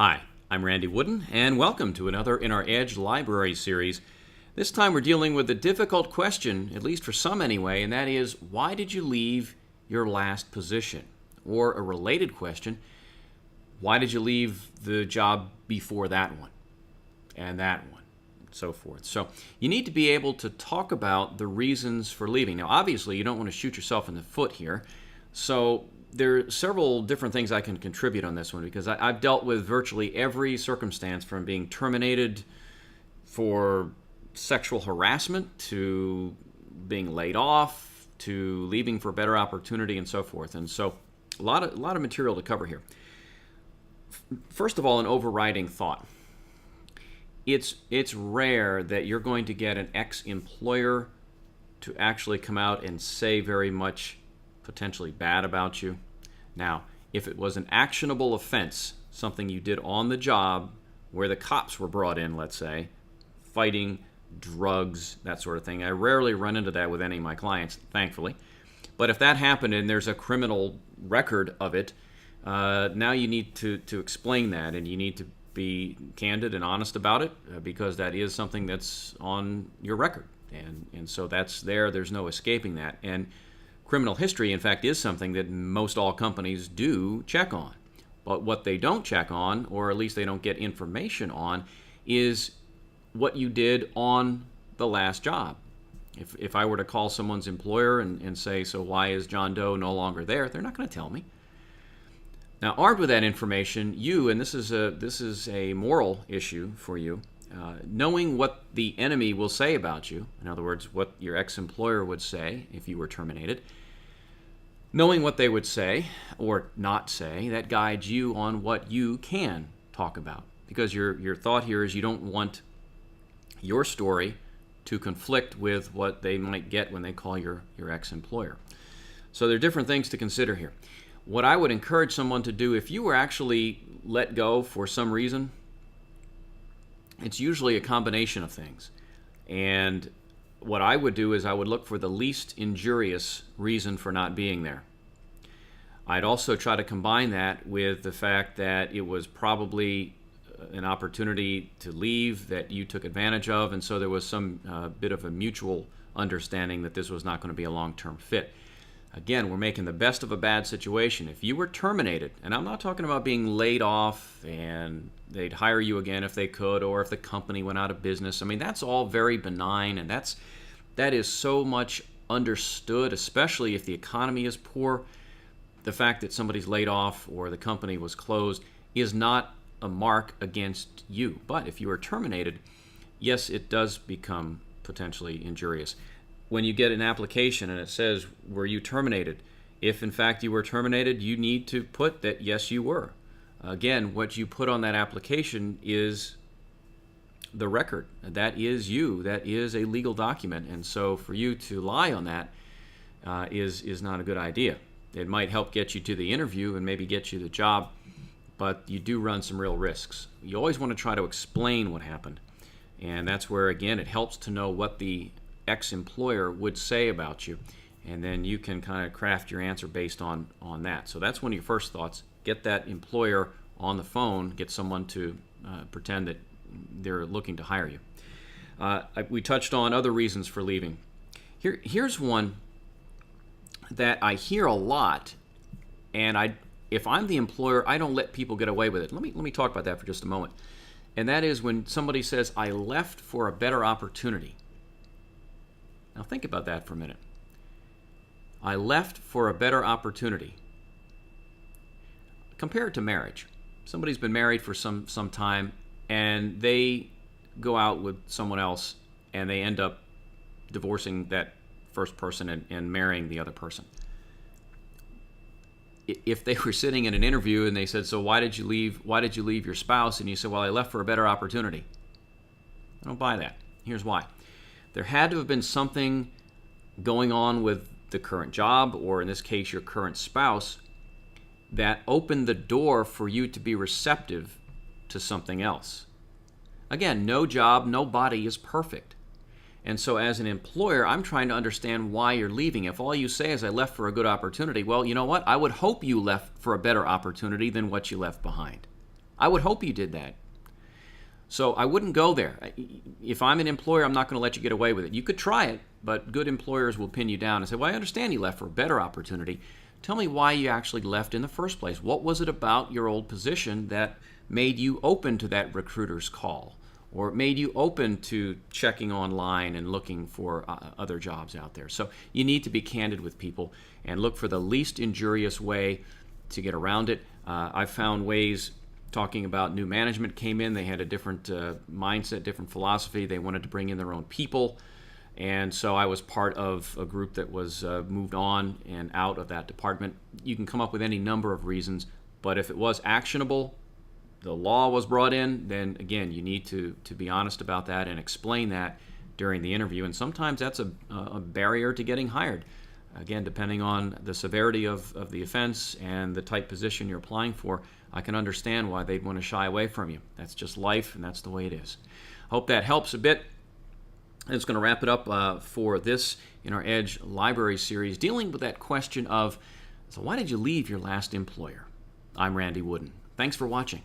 Hi, I'm Randy Wooden, and welcome to another in our Edge Library series. This time we're dealing with a difficult question, at least for some anyway, and that is, why did you leave your last position? Or a related question, why did you leave the job before that one, and that one, and so forth? So you need to be able to talk about the reasons for leaving. Now, obviously, you don't want to shoot yourself in the foot here, so there are several different things I can contribute on this one because I've dealt with virtually every circumstance, from being terminated for sexual harassment to being laid off to leaving for a better opportunity and so forth. And so a lot of material to cover here. First of all, an overriding thought. It's rare that you're going to get an ex-employer to actually come out and say very much potentially bad about you. Now, if it was an actionable offense, something you did on the job where the cops were brought in, let's say, fighting, drugs, that sort of thing, I rarely run into that with any of my clients, thankfully. But if that happened and there's a criminal record of it, now you need to explain that, and you need to be candid and honest about it because that is something that's on your record. And so that's there. There's no escaping that. And criminal history, in fact, is something that most all companies do check on. But what they don't check on, or at least they don't get information on, is what you did on the last job. If I were to call someone's employer and say, so why is John Doe no longer there? They're not going to tell me. Now, armed with that information, you, and this is a moral issue for you, knowing what the enemy will say about you, in other words, what your ex-employer would say if you were terminated, knowing what they would say or not say, that guides you on what you can talk about. Because your thought here is you don't want your story to conflict with what they might get when they call your ex-employer. So there are different things to consider here. What I would encourage someone to do, if you were actually let go for some reason, it's usually a combination of things. And what I would do is I would look for the least injurious reason for not being there. I'd also try to combine that with the fact that it was probably an opportunity to leave that you took advantage of, and so there was some bit of a mutual understanding that this was not going to be a long-term fit. Again, we're making the best of a bad situation. If you were terminated, and I'm not talking about being laid off and they'd hire you again if they could, or if the company went out of business. I mean, that's all very benign, and that is so much understood, especially if the economy is poor. The fact that somebody's laid off or the company was closed is not a mark against you. But if you are terminated, yes, it does become potentially injurious. When you get an application and it says, were you terminated? If in fact you were terminated, you need to put that yes, you were. Again, what you put on that application is the record. That is you. That is a legal document. And so for you to lie on that is not a good idea. It might help get you to the interview and maybe get you the job, but you do run some real risks. You always want to try to explain what happened. And that's where, again, it helps to know what the ex-employer would say about you, and then you can kind of craft your answer based on that. So that's one of your first thoughts. Get that employer on the phone, get someone to pretend that they're looking to hire you. We touched on other reasons for leaving. Here's one that I hear a lot, and if I'm the employer, I don't let people get away with it. Let me talk about that for just a moment. And that is when somebody says, I left for a better opportunity. Now think about that for a minute. I left for a better opportunity. Compare it to marriage. Somebody's been married for some time, and they go out with someone else, and they end up divorcing that first person and marrying the other person. If they were sitting in an interview and they said, so why did you leave your spouse? And you said, well, I left for a better opportunity. I don't buy that. Here's why. There had to have been something going on with the current job, or in this case, your current spouse, that opened the door for you to be receptive to something else. Again, no job, no body is perfect. And so as an employer, I'm trying to understand why you're leaving. If all you say is, I left for a good opportunity, well, you know what? I would hope you left for a better opportunity than what you left behind. I would hope you did that. So I wouldn't go there. If I'm an employer, I'm not going to let you get away with it. You could try it, but good employers will pin you down and say, well, I understand you left for a better opportunity. Tell me why you actually left in the first place. What was it about your old position that made you open to that recruiter's call, or made you open to checking online and looking for other jobs out there? So you need to be candid with people and look for the least injurious way to get around it. I've found ways. Talking about new management came in. They had a different mindset, different philosophy. They wanted to bring in their own people. And so I was part of a group that was moved on and out of that department. You can come up with any number of reasons, but if it was actionable, the law was brought in, then again, you need to be honest about that and explain that during the interview. And sometimes that's a barrier to getting hired. Again, depending on the severity of the offense and the type position you're applying for, I can understand why they'd want to shy away from you. That's just life, and that's the way it is. Hope that helps a bit. It's going to wrap it up for this in our Edge Library series, dealing with that question of, so why did you leave your last employer? I'm Randy Wooden. Thanks for watching.